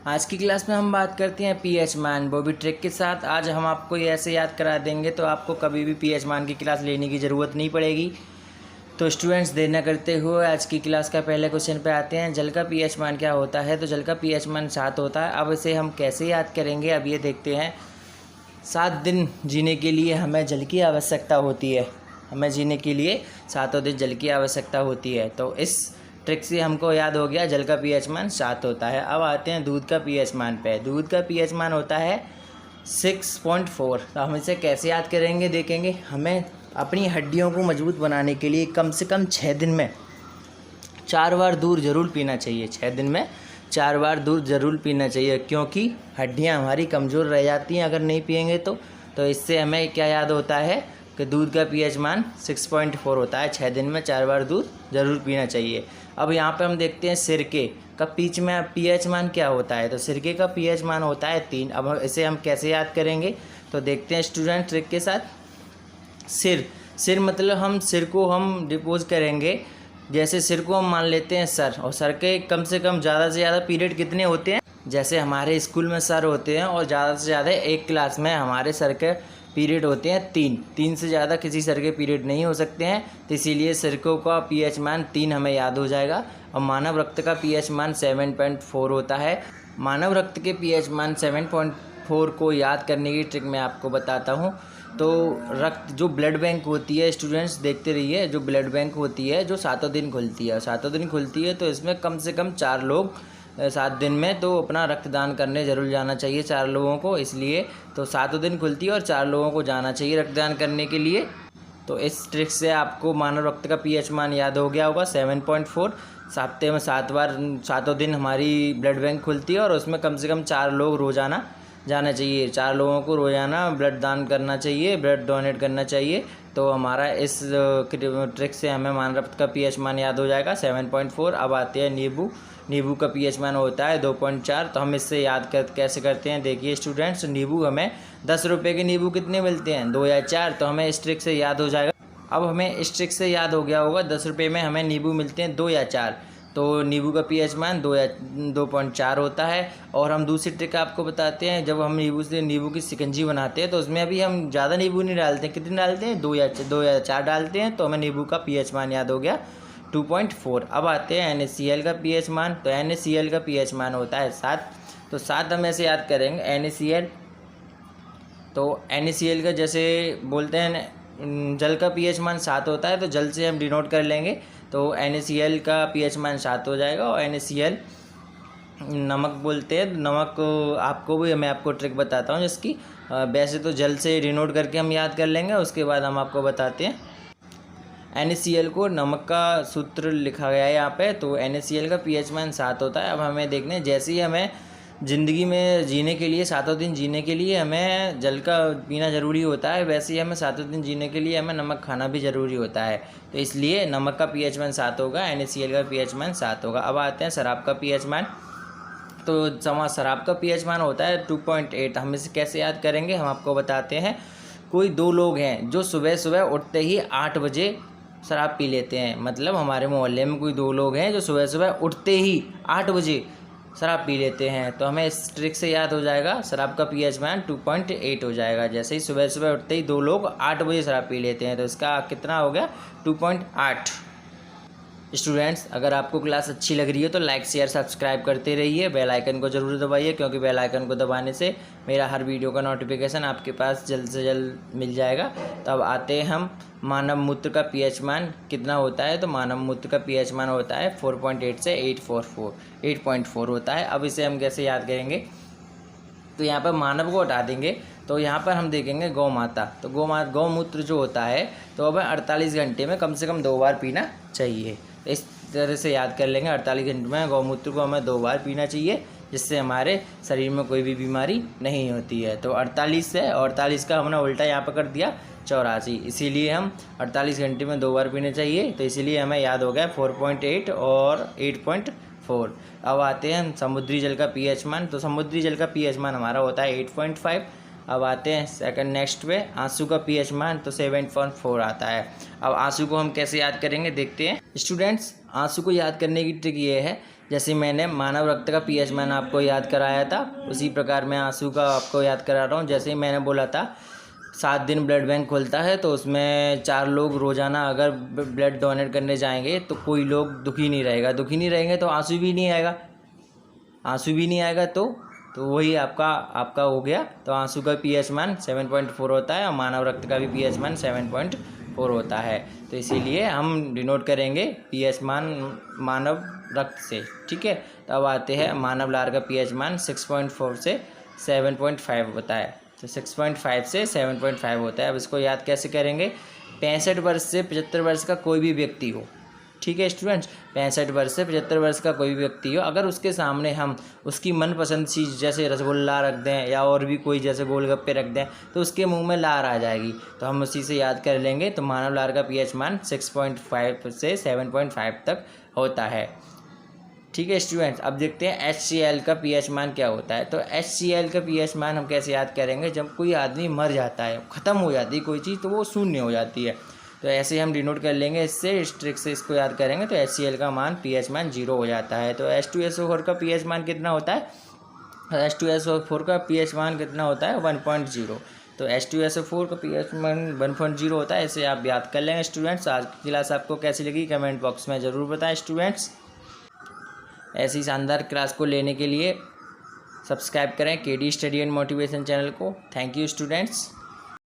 आज की क्लास में हम बात करते हैं पीएच मान, वो भी ट्रिक के साथ। आज हम आपको ये ऐसे याद करा देंगे तो आपको कभी भी पीएच मान की क्लास लेने की ज़रूरत नहीं पड़ेगी। तो स्टूडेंट्स, देर न करते हुए आज की क्लास का पहले क्वेश्चन पे आते हैं। जल का पीएच मान क्या होता है? तो जल का पीएच मान 7 होता है। अब इसे हम कैसे याद करेंगे, अब ये देखते हैं। 7 दिन जीने के लिए हमें जल की आवश्यकता होती है। हमें जीने के लिए 7 दिन जल की आवश्यकता होती है। तो इस ट्रिक से हमको याद हो गया जल का पीएच मान 7 होता है। अब आते हैं दूध का पीएच मान पे। दूध का पीएच मान होता है 6.4। तो हम इसे कैसे याद करेंगे देखेंगे। हमें अपनी हड्डियों को मजबूत बनाने के लिए कम से कम 6 दिन में 4 बार दूध ज़रूर पीना चाहिए। 6 दिन में 4 बार दूध ज़रूर पीना चाहिए, क्योंकि हड्डियां हमारी कमज़ोर रह जाती हैं अगर नहीं पिएंगे तो इससे हमें क्या याद होता है कि दूध का पीएच मान 6.4 होता है। 6 दिन में 4 बार दूध ज़रूर पीना चाहिए। अब यहाँ पे हम देखते हैं सिरके का पीएच मान क्या होता है। तो सिरके का पीएच मान होता है 3। अब इसे हम कैसे याद करेंगे तो देखते हैं स्टूडेंट ट्रिक के साथ। सिर मतलब हम सिर को हम डिपोज करेंगे। जैसे सिर को हम मान लेते हैं सर, और सर के कम से कम ज़्यादा से ज़्यादा पीरियड कितने होते हैं। जैसे हमारे स्कूल में सर होते हैं और ज़्यादा से ज़्यादा एक क्लास में हमारे सर के पीरियड होते हैं 3 से ज़्यादा किसी सर के पीरियड नहीं हो सकते हैं। तो इसीलिए सिरकों का पीएच मान 3 हमें याद हो जाएगा। और मानव रक्त का पीएच मान 7.4 होता है। मानव रक्त के पीएच मान 7.4 को याद करने की ट्रिक मैं आपको बताता हूँ। तो रक्त जो ब्लड बैंक होती है, स्टूडेंट्स देखते रहिए, जो ब्लड बैंक होती है जो 7 दिन खुलती है, 7 दिन खुलती है, तो इसमें कम से कम 4 लोग 7 दिन में तो अपना रक्तदान करने ज़रूर जाना चाहिए 4 लोगों को। इसलिए तो 7 दिन खुलती है और 4 लोगों को जाना चाहिए रक्तदान करने के लिए। तो इस ट्रिक से आपको मानव रक्त का पीएच मान याद हो गया होगा 7.4। हफ्ते में 7 बार 7 दिन हमारी ब्लड बैंक खुलती है और उसमें कम से कम 4 लोग रोज़ाना जाना चाहिए। 4 लोगों को रोज़ाना ब्लड दान करना चाहिए, ब्लड डोनेट करना चाहिए। तो हमारा इस ट्रिक से हमें मानव रक्त का पीएच मान याद हो जाएगा 7.4। अब आते हैं नींबू का पीएच मान होता है 2.4। तो हम इससे याद कैसे करते हैं देखिए स्टूडेंट्स। नींबू हमें 10 रुपये के नींबू कितने मिलते हैं, 2 या 4। तो हमें इस ट्रिक से याद हो जाएगा। अब हमें इस ट्रिक से याद हो गया होगा 10 रुपये में हमें नींबू मिलते हैं 2 या 4। तो नींबू का पीएच मान 2.4 होता है। और हम दूसरी ट्रिक आपको बताते हैं। जब हम नींबू की शिकंजी बनाते हैं तो उसमें अभी हम ज़्यादा नींबू नहीं डालते हैं। कितने डालते हैं, 2 या 4 डालते हैं। तो हमें नींबू का पीएच मान याद हो गया 2.4। अब आते हैं NaCl का पीएच मान। तो NaCl का पीएच मान होता है 7। तो 7 हम ऐसे याद करेंगे NaCl। तो NaCl का जैसे बोलते हैं जल का पीएच मान 7 होता है, तो जल से हम डिनोट कर लेंगे। तो NaCl का पीएच मान 7 हो जाएगा। और NaCl नमक बोलते हैं। नमक मैं आपको ट्रिक बताता हूँ जिसकी। वैसे तो जल से डिनोट करके हम याद कर लेंगे, उसके बाद हम आपको बताते हैं। NaCl को नमक का सूत्र लिखा गया है यहाँ पे। तो NaCl का पीएच मान 7 होता है। अब हमें देखना है, जैसे ही हमें ज़िंदगी में जीने के लिए 7 दिन जीने के लिए हमें जल का पीना ज़रूरी होता है, वैसे ही हमें 7 दिन जीने के लिए हमें नमक खाना भी ज़रूरी होता है। तो इसलिए नमक का पीएच मान 7 होगा, NaCl का पीएच मान 7 होगा। अब आते हैं शराब का पीएच मान। तो शराब का पीएच मान होता है 2.8। हम इसे कैसे याद करेंगे हम आपको बताते हैं। कोई 2 लोग हैं जो सुबह सुबह उठते ही 8 बजे शराब पी लेते हैं। मतलब हमारे मोहल्ले में कोई 2 लोग हैं जो सुबह सुबह उठते ही 8 बजे शराब पी लेते हैं। तो हमें इस ट्रिक से याद हो जाएगा शराब का पीएच मान 2.8 हो जाएगा। जैसे ही सुबह सुबह उठते ही 2 लोग 8 बजे शराब पी लेते हैं, तो इसका कितना हो गया 2.8। स्टूडेंट्स, अगर आपको क्लास अच्छी लग रही है तो लाइक शेयर सब्सक्राइब करते रहिए। बेल आइकन को ज़रूर दबाइए, क्योंकि बेल आइकन को दबाने से मेरा हर वीडियो का नोटिफिकेशन आपके पास जल्द से जल्द मिल जाएगा। तो अब आते हैं हम मानव मूत्र का पीएच मान कितना होता है। तो मानव मूत्र का पीएच मान होता है 4.8 से 8.4 होता है। अब इसे हम कैसे याद करेंगे, तो यहाँ पर मानव को हटा देंगे। तो यहाँ पर हम देखेंगे गौ माता। तो गौमूत्र जो होता है तो अब 48 घंटे में कम से कम 2 बार पीना चाहिए। इस तरह से याद कर लेंगे 48 घंटे में गौमूत्र को हमें 2 बार पीना चाहिए, जिससे हमारे शरीर में कोई भी बीमारी नहीं होती है। तो 48 से 48 का हमने उल्टा यहाँ पर कर दिया 84, इसीलिए हम 48 घंटे में 2 बार पीना चाहिए। तो इसीलिए हमें याद हो गया 4.8 और 8.4। अब आते हैं हम समुद्री जल का पीएच मान। तो समुद्री जल का पीएच मान हमारा होता है 8.5। अब आते हैं सेकंड नेक्स्ट पे आंसू का पीएच मान। तो 7.4 आता है। अब आंसू को हम कैसे याद करेंगे देखते हैं स्टूडेंट्स। आंसू को याद करने की ट्रिक ये है जैसे मैंने मानव रक्त का पीएच मान आपको याद कराया था, उसी प्रकार मैं आंसू का आपको याद करा रहा हूँ। जैसे ही मैंने बोला था 7 दिन ब्लड बैंक खुलता है, तो उसमें 4 लोग रोज़ाना अगर ब्लड डोनेट करने जाएंगे तो कोई लोग दुखी नहीं रहेगा। दुखी नहीं रहेंगे तो आंसू भी नहीं आएगा, आंसू भी नहीं आएगा तो वही आपका हो गया। तो आंसू का पीएच मान 7.4 होता है और मानव रक्त का भी पीएच मान 7.4 होता है। तो इसीलिए हम डिनोट करेंगे पीएच मान मानव रक्त से, ठीक है। तो अब आते हैं मानव लार का पीएच मान 6.4 से 7.5 होता है। तो 6.5 से 7.5 होता है। अब इसको याद कैसे करेंगे? 65 वर्ष से 75 वर्ष का कोई भी व्यक्ति हो, ठीक है स्टूडेंट्स, 65 वर्ष से 75 वर्ष का कोई भी व्यक्ति हो, अगर उसके सामने हम उसकी मनपसंद चीज़ जैसे रसगुल्ला रख दें या और भी कोई जैसे गोलगप्पे रख दें तो उसके मुंह में लार आ जाएगी। तो हम उसी से याद कर लेंगे। तो मानव लार का पीएच मान 6.5 से 7.5 तक होता है, ठीक है स्टूडेंट्स। अब देखते हैं HCl का पीएच मान क्या होता है। तो HCl का पीएच मान हम कैसे याद करेंगे? जब कोई आदमी मर जाता है, ख़त्म हो जाती है कोई चीज़, तो वो शून्य हो जाती है। तो ऐसे हम डिनोट कर लेंगे इससे, इस ट्रिक से इसको याद करेंगे तो HCl का मान पीएच मान 0 हो जाता है। तो H2SO4 का पीएच मान कितना होता है? H2SO4 का पीएच मान कितना होता है? 1.0। तो H2SO4 का पीएच मान 1.0 होता है। इसे आप याद कर लेंगे स्टूडेंट्स। आज की क्लास आपको कैसी लगी कमेंट बॉक्स में ज़रूर बताएं स्टूडेंट्स। ऐसी शानदार क्लास को लेने के लिए सब्सक्राइब करें KD study and motivation channel को। Thank you students.